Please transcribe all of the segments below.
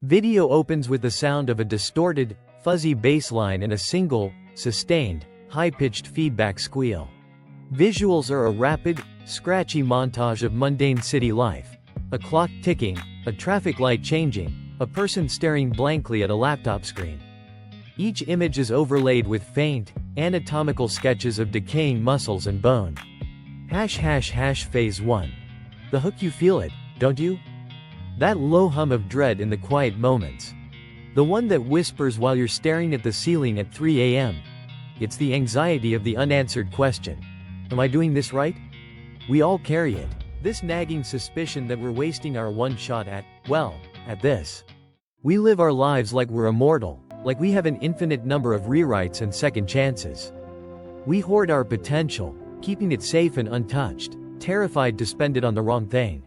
Video opens with the sound of a distorted, fuzzy bass line and a single, sustained, high-pitched feedback squeal. Visuals are a rapid, scratchy montage of mundane city life. A clock ticking, a traffic light changing, a person staring blankly at a laptop screen. Each image is overlaid with faint, anatomical sketches of decaying muscles and bone. Phase 1. The hook, you feel it, don't you? That low hum of dread in the quiet moments. The one that whispers while you're staring at the ceiling at 3 a.m. It's the anxiety of the unanswered question. Am I doing this right? We all carry it. This nagging suspicion that we're wasting our one shot at this. We live our lives like we're immortal, like we have an infinite number of rewrites and second chances. We hoard our potential, keeping it safe and untouched, terrified to spend it on the wrong thing.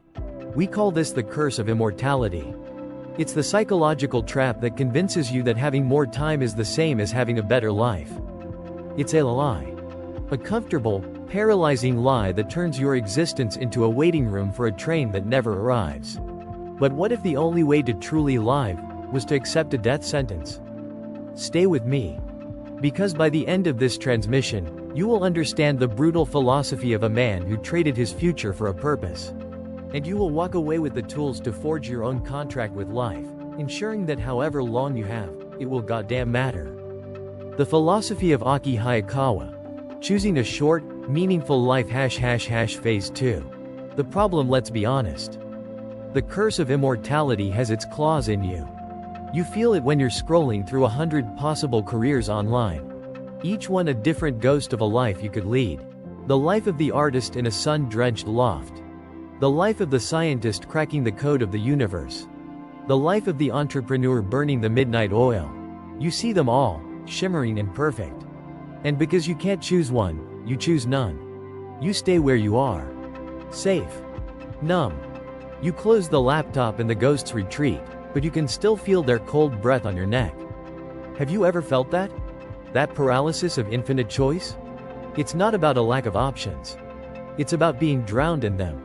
We call this the curse of immortality. It's the psychological trap that convinces you that having more time is the same as having a better life. It's a lie. A comfortable, paralyzing lie that turns your existence into a waiting room for a train that never arrives. But what if the only way to truly live was to accept a death sentence? Stay with me. Because by the end of this transmission, you will understand the brutal philosophy of a man who traded his future for a purpose. And you will walk away with the tools to forge your own contract with life, ensuring that however long you have, it will goddamn matter. The philosophy of AKI Hayakawa. Choosing a short, meaningful life phase 2. The problem, let's be honest. The curse of immortality has its claws in you. You feel it when you're scrolling through 100 possible careers online. Each one a different ghost of a life you could lead. The life of the artist in a sun-drenched loft. The life of the scientist cracking the code of the universe. The life of the entrepreneur burning the midnight oil. You see them all, shimmering and perfect. And because you can't choose one, you choose none. You stay where you are. Safe. Numb. You close the laptop and the ghosts retreat, but you can still feel their cold breath on your neck. Have you ever felt that? That paralysis of infinite choice? It's not about a lack of options. It's about being drowned in them.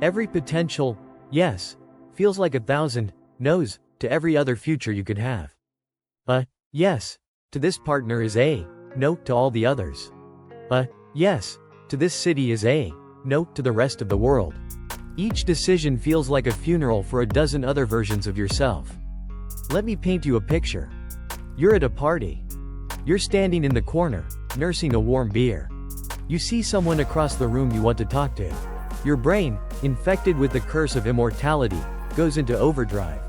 Every potential, yes, feels like 1,000 no's to every other future you could have. A yes to this partner is a no to all the others. A yes to this city is a no to the rest of the world. Each decision feels like a funeral for a dozen other versions of yourself. Let me paint you a picture. You're at a party. You're standing in the corner, nursing a warm beer. You see someone across the room you want to talk to. Your brain, infected with the curse of immortality, goes into overdrive.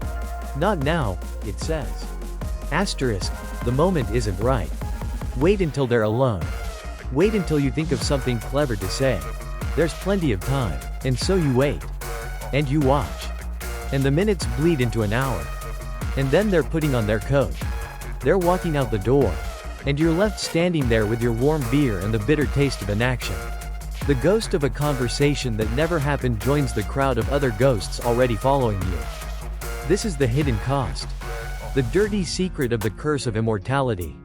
Not now, it says. Asterisk, the moment isn't right. Wait until they're alone. Wait until you think of something clever to say. There's plenty of time, and so you wait. And you watch. And the minutes bleed into an hour. And then they're putting on their coat. They're walking out the door. And you're left standing there with your warm beer and the bitter taste of inaction. The ghost of a conversation that never happened joins the crowd of other ghosts already following you. This is the hidden cost. The dirty secret of the curse of immortality.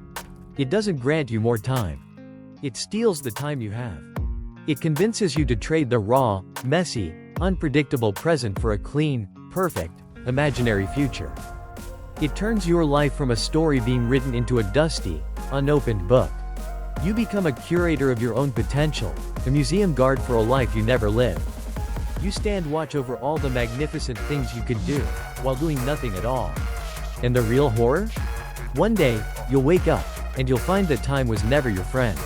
It doesn't grant you more time. It steals the time you have. It convinces you to trade the raw, messy, unpredictable present for a clean, perfect, imaginary future. It turns your life from a story being written into a dusty, unopened book. You become a curator of your own potential, a museum guard for a life you never lived. You stand watch over all the magnificent things you could do, while doing nothing at all. And the real horror? One day, you'll wake up, and you'll find that time was never your friend.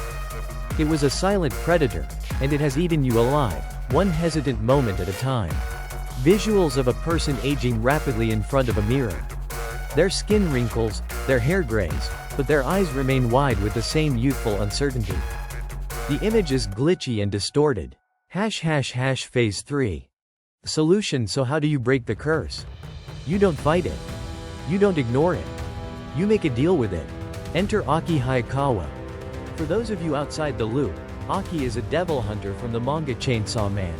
It was a silent predator, and it has eaten you alive, one hesitant moment at a time. Visuals of a person aging rapidly in front of a mirror. Their skin wrinkles, their hair grays, but their eyes remain wide with the same youthful uncertainty. The image is glitchy and distorted. Phase 3. The solution. So how do you break the curse? You don't fight it. You don't ignore it. You make a deal with it. Enter AKI Hayakawa. For those of you outside the loop, AKI is a devil hunter from the manga Chainsaw Man.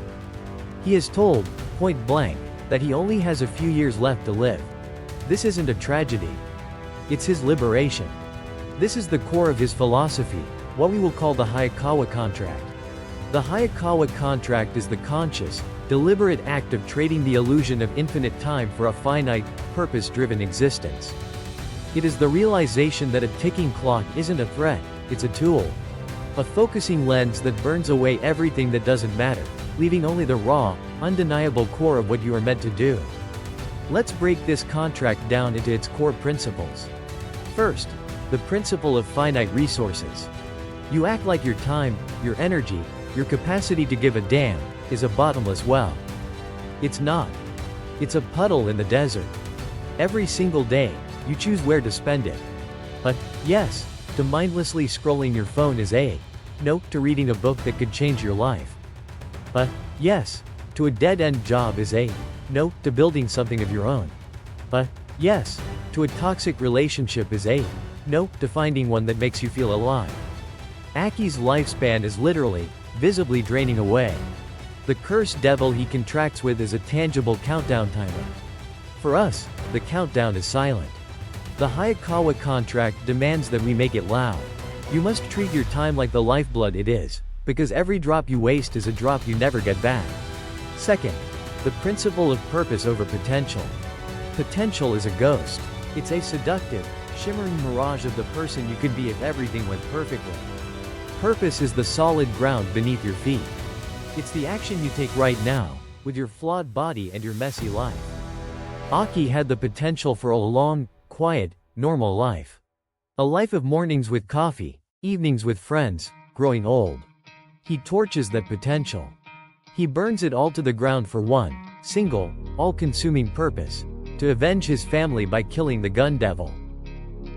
He is told, point blank, that he only has a few years left to live. This isn't a tragedy. It's his liberation. This is the core of his philosophy, what we will call the Hayakawa contract. The Hayakawa contract is the conscious, deliberate act of trading the illusion of infinite time for a finite, purpose-driven existence. It is the realization that a ticking clock isn't a threat, it's a tool. A focusing lens that burns away everything that doesn't matter, leaving only the raw, undeniable core of what you are meant to do. Let's break this contract down into its core principles. First, the principle of finite resources. You act like your time, your energy, your capacity to give a damn, is a bottomless well. It's not. It's a puddle in the desert. Every single day, you choose where to spend it. But, yes, to mindlessly scrolling your phone is a no to reading a book that could change your life. But, yes, to a dead-end job is a no to building something of your own. But, yes, to a toxic relationship is a no to finding one that makes you feel alive. AKI's lifespan is literally, visibly draining away. The cursed devil he contracts with is a tangible countdown timer. For us, the countdown is silent. The Hayakawa contract demands that we make it loud. You must treat your time like the lifeblood it is, because every drop you waste is a drop you never get back. Second, the principle of purpose over potential. Potential is a ghost. It's a seductive, shimmering mirage of the person you could be if everything went perfectly. Purpose is the solid ground beneath your feet. It's the action you take right now, with your flawed body and your messy life. Aki had the potential for a long, quiet, normal life. A life of mornings with coffee, evenings with friends, growing old. He torches that potential. He burns it all to the ground for one, single, all-consuming purpose, to avenge his family by killing the gun devil.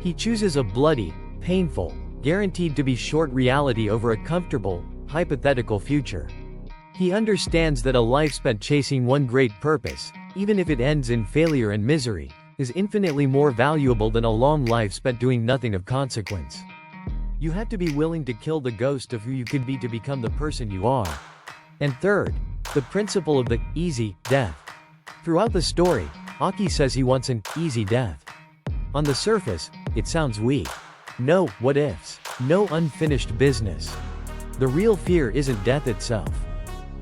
He chooses a bloody, painful, guaranteed to be short reality over a comfortable, hypothetical future. He understands that a life spent chasing one great purpose, even if it ends in failure and misery, is infinitely more valuable than a long life spent doing nothing of consequence. You had to be willing to kill the ghost of who you could be to become the person you are. And third, the principle of the easy death. Throughout the story, Aki says he wants an easy death. On the surface, it sounds weak. No what-ifs, no unfinished business. The real fear isn't death itself.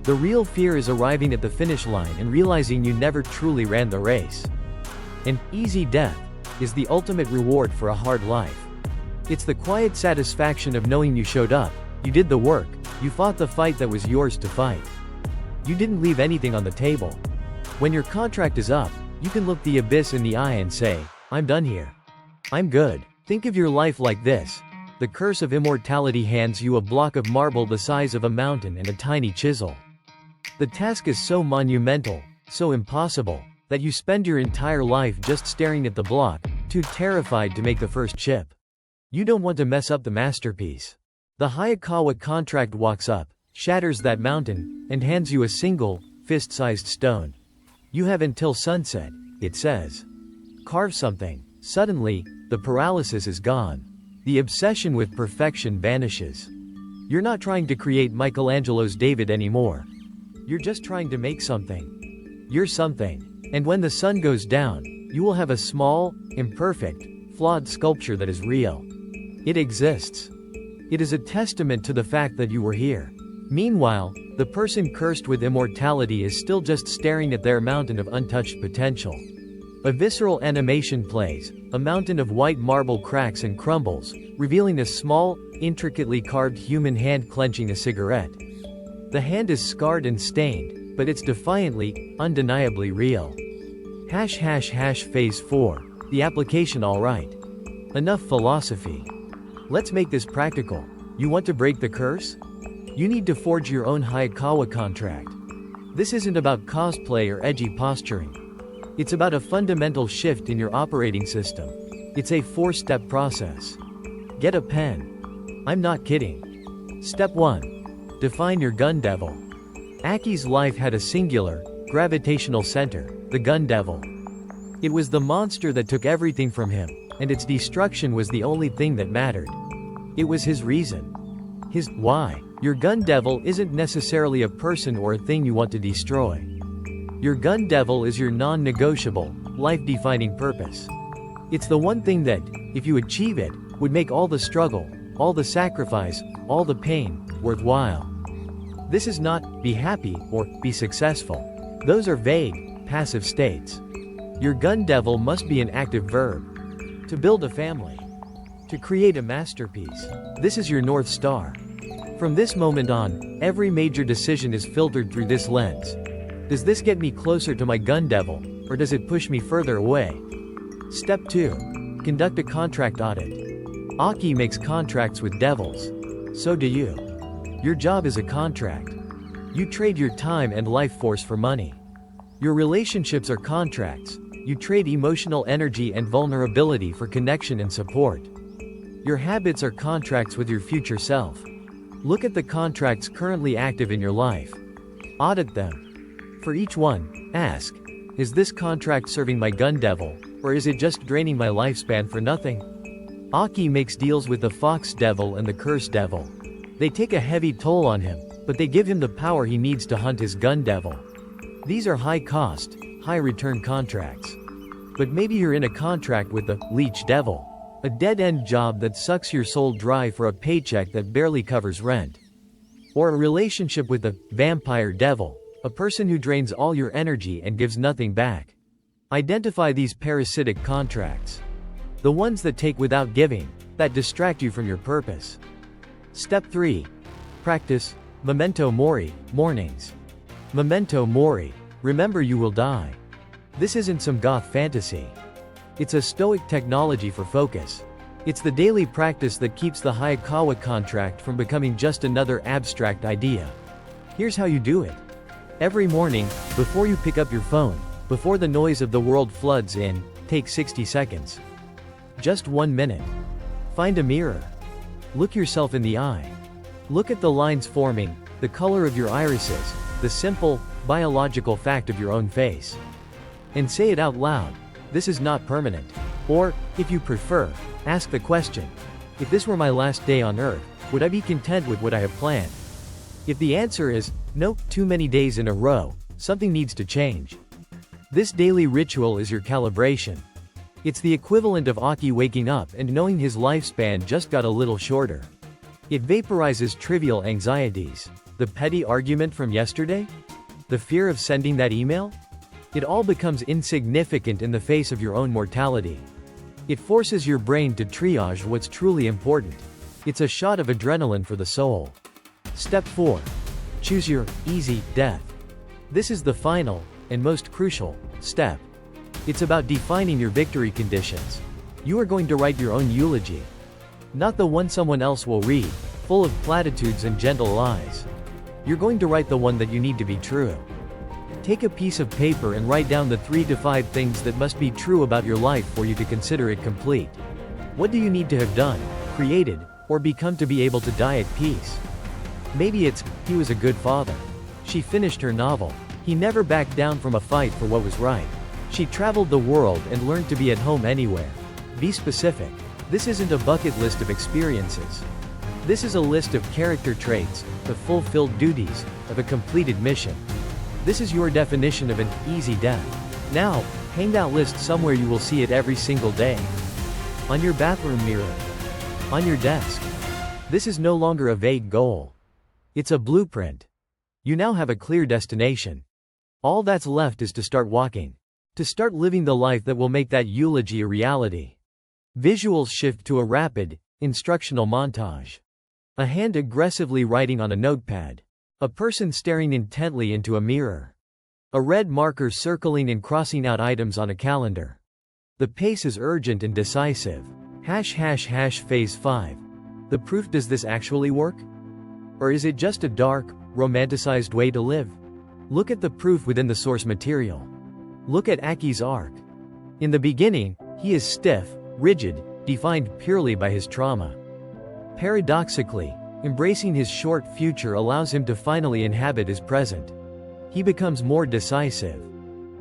The real fear is arriving at the finish line and realizing you never truly ran the race. An easy death is the ultimate reward for a hard life. It's the quiet satisfaction of knowing you showed up, you did the work, you fought the fight that was yours to fight. You didn't leave anything on the table. When your contract is up, you can look the abyss in the eye and say, I'm done here. I'm good. Think of your life like this. The curse of immortality hands you a block of marble the size of a mountain and a tiny chisel. The task is so monumental, so impossible, that you spend your entire life just staring at the block, too terrified to make the first chip. You don't want to mess up the masterpiece. The Hayakawa contract walks up, shatters that mountain, and hands you a single, fist-sized stone. You have until sunset, it says. Carve something. Suddenly, the paralysis is gone. The obsession with perfection vanishes. You're not trying to create Michelangelo's David anymore. You're just trying to make something. You're something. And when the sun goes down, you will have a small, imperfect, flawed sculpture that is real. It exists. It is a testament to the fact that you were here. Meanwhile, the person cursed with immortality is still just staring at their mountain of untouched potential. A visceral animation plays, a mountain of white marble cracks and crumbles, revealing a small, intricately carved human hand clenching a cigarette. The hand is scarred and stained, but it's defiantly, undeniably real. Phase 4. The application alright. Enough philosophy. Let's make this practical. You want to break the curse? You need to forge your own Hayakawa contract. This isn't about cosplay or edgy posturing. It's about a fundamental shift in your operating system. It's a 4-step process. Get a pen. I'm not kidding. Step 1. Define your gun devil. Aki's life had a singular, gravitational center, the gun devil. It was the monster that took everything from him, and its destruction was the only thing that mattered. It was his reason. His why. Your gun devil isn't necessarily a person or a thing you want to destroy. Your gun devil is your non-negotiable, life-defining purpose. It's the one thing that, if you achieve it, would make all the struggle, all the sacrifice, all the pain, worthwhile. This is not, be happy, or, be successful. Those are vague, passive states. Your gun devil must be an active verb. To build a family. To create a masterpiece. This is your North Star. From this moment on, every major decision is filtered through this lens. Does this get me closer to my gun devil, or does it push me further away? Step 2. Conduct a contract audit. AKI makes contracts with devils. So do you. Your job is a contract. You trade your time and life force for money. Your relationships are contracts. You trade emotional energy and vulnerability for connection and support. Your habits are contracts with your future self. Look at the contracts currently active in your life. Audit them. For each one, ask, is this contract serving my gun devil, or is it just draining my lifespan for nothing? AKI makes deals with the fox devil and the curse devil. They take a heavy toll on him, but they give him the power he needs to hunt his gun devil. These are high-cost, high-return contracts. But maybe you're in a contract with the leech devil. A dead-end job that sucks your soul dry for a paycheck that barely covers rent. Or a relationship with the vampire devil, a person who drains all your energy and gives nothing back. Identify these parasitic contracts. The ones that take without giving, that distract you from your purpose. Step 3. Practice memento mori, mornings. Memento mori, remember you will die. This isn't some goth fantasy. It's a stoic technology for focus. It's the daily practice that keeps the Hayakawa contract from becoming just another abstract idea. Here's how you do it. Every morning, before you pick up your phone, before the noise of the world floods in, take 60 seconds. Just 1 minute. Find a mirror. Look yourself in the eye. Look at the lines forming, the color of your irises, the simple, biological fact of your own face. And say it out loud. This is not permanent. Or, if you prefer, ask the question, if this were my last day on Earth, would I be content with what I have planned? If the answer is, nope, too many days in a row, something needs to change. This daily ritual is your calibration. It's the equivalent of AKI waking up and knowing his lifespan just got a little shorter. It vaporizes trivial anxieties. The petty argument from yesterday? The fear of sending that email? It all becomes insignificant in the face of your own mortality. It forces your brain to triage what's truly important. It's a shot of adrenaline for the soul. Step 4. Choose your easy death. This is the final, and most crucial, step. It's about defining your victory conditions. You are going to write your own eulogy. Not the one someone else will read, full of platitudes and gentle lies. You're going to write the one that you need to be true. Take a piece of paper and write down the 3 to 5 things that must be true about your life for you to consider it complete. What do you need to have done, created, or become to be able to die at peace? Maybe it's, he was a good father. She finished her novel. He never backed down from a fight for what was right. She traveled the world and learned to be at home anywhere. Be specific. This isn't a bucket list of experiences. This is a list of character traits, of fulfilled duties, of a completed mission. This is your definition of an easy death. Now, hang that list somewhere you will see it every single day. On your bathroom mirror. On your desk. This is no longer a vague goal. It's a blueprint. You now have a clear destination. All that's left is to start walking. To start living the life that will make that eulogy a reality. Visuals shift to a rapid, instructional montage. A hand aggressively writing on a notepad. A person staring intently into a mirror. A red marker circling and crossing out items on a calendar. The pace is urgent and decisive. Phase 5. The proof. Does this actually work? Or is it just a dark, romanticized way to live? Look at the proof within the source material. Look at AKI's arc. In the beginning, he is stiff, rigid, defined purely by his trauma. Paradoxically, embracing his short future allows him to finally inhabit his present. He becomes more decisive.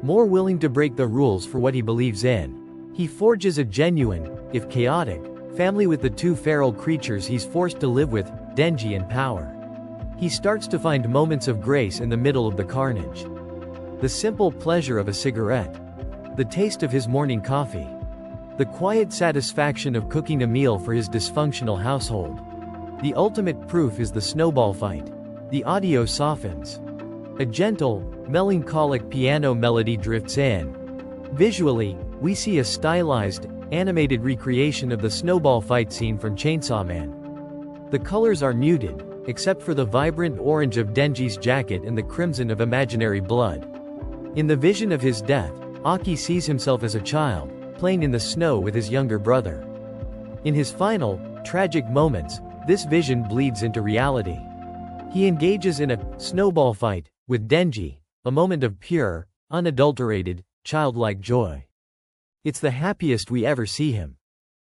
More willing to break the rules for what he believes in. He forges a genuine, if chaotic, family with the 2 feral creatures he's forced to live with, Denji and Power. He starts to find moments of grace in the middle of the carnage. The simple pleasure of a cigarette. The taste of his morning coffee. The quiet satisfaction of cooking a meal for his dysfunctional household. The ultimate proof is the snowball fight. The audio softens. A gentle, melancholic piano melody drifts in. Visually, we see a stylized, animated recreation of the snowball fight scene from Chainsaw Man. The colors are muted, except for the vibrant orange of Denji's jacket and the crimson of imaginary blood. In the vision of his death, Aki sees himself as a child, playing in the snow with his younger brother. In his final, tragic moments, this vision bleeds into reality. He engages in a snowball fight with Denji, a moment of pure, unadulterated, childlike joy. It's the happiest we ever see him.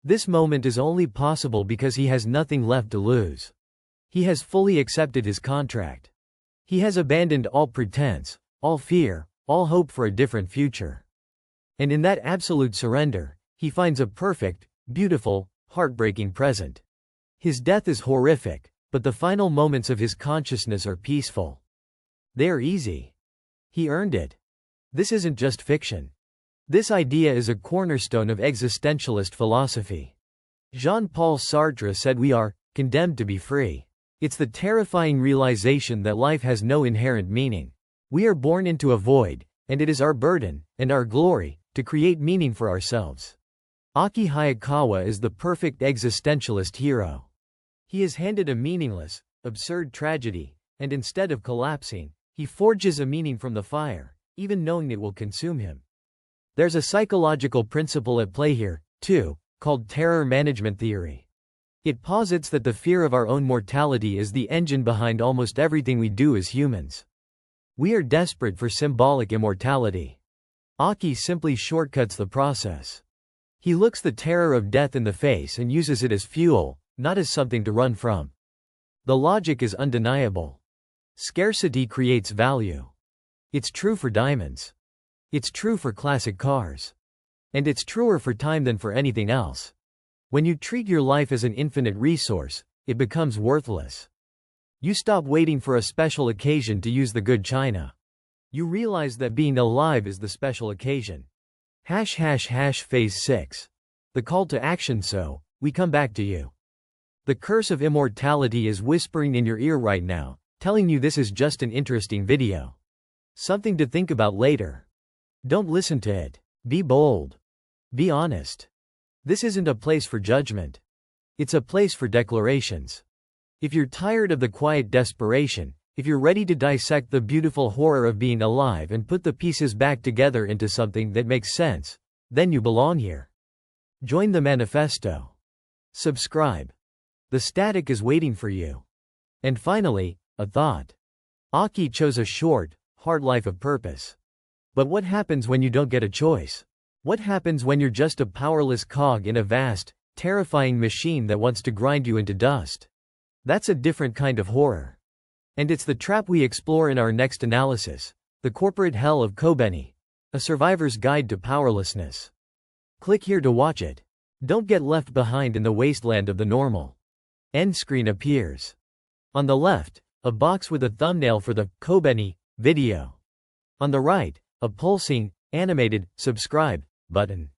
This moment is only possible because he has nothing left to lose. He has fully accepted his contract. He has abandoned all pretense, all fear, all hope for a different future. And in that absolute surrender, he finds a perfect, beautiful, heartbreaking present. His death is horrific, but the final moments of his consciousness are peaceful. They are easy. He earned it. This isn't just fiction. This idea is a cornerstone of existentialist philosophy. Jean-Paul Sartre said we are condemned to be free. It's the terrifying realization that life has no inherent meaning. We are born into a void, and it is our burden, and our glory, to create meaning for ourselves. Aki Hayakawa is the perfect existentialist hero. He is handed a meaningless, absurd tragedy, and instead of collapsing, he forges a meaning from the fire, even knowing it will consume him. There's a psychological principle at play here, too, called terror management theory. It posits that the fear of our own mortality is the engine behind almost everything we do as humans. We are desperate for symbolic immortality. Aki simply shortcuts the process. He looks the terror of death in the face and uses it as fuel, not as something to run from. The logic is undeniable. Scarcity creates value. It's true for diamonds. It's true for classic cars. And it's truer for time than for anything else. When you treat your life as an infinite resource, it becomes worthless. You stop waiting for a special occasion to use the good china. You realize that being alive is the special occasion. Phase 6. The call to action. So, we come back to you. The curse of immortality is whispering in your ear right now, telling you this is just an interesting video. Something to think about later. Don't listen to it. Be bold. Be honest. This isn't a place for judgment. It's a place for declarations. If you're tired of the quiet desperation, if you're ready to dissect the beautiful horror of being alive and put the pieces back together into something that makes sense, then you belong here. Join the manifesto. Subscribe. The static is waiting for you. And finally, a thought. Aki chose a short, hard life of purpose. But what happens when you don't get a choice? What happens when you're just a powerless cog in a vast, terrifying machine that wants to grind you into dust? That's a different kind of horror. And it's the trap we explore in our next analysis, the corporate hell of Kobeni, a survivor's guide to powerlessness. Click here to watch it. Don't get left behind in the wasteland of the normal. End screen appears. On the left, a box with a thumbnail for the Kobeni video. On the right, a pulsing, animated, subscribe button.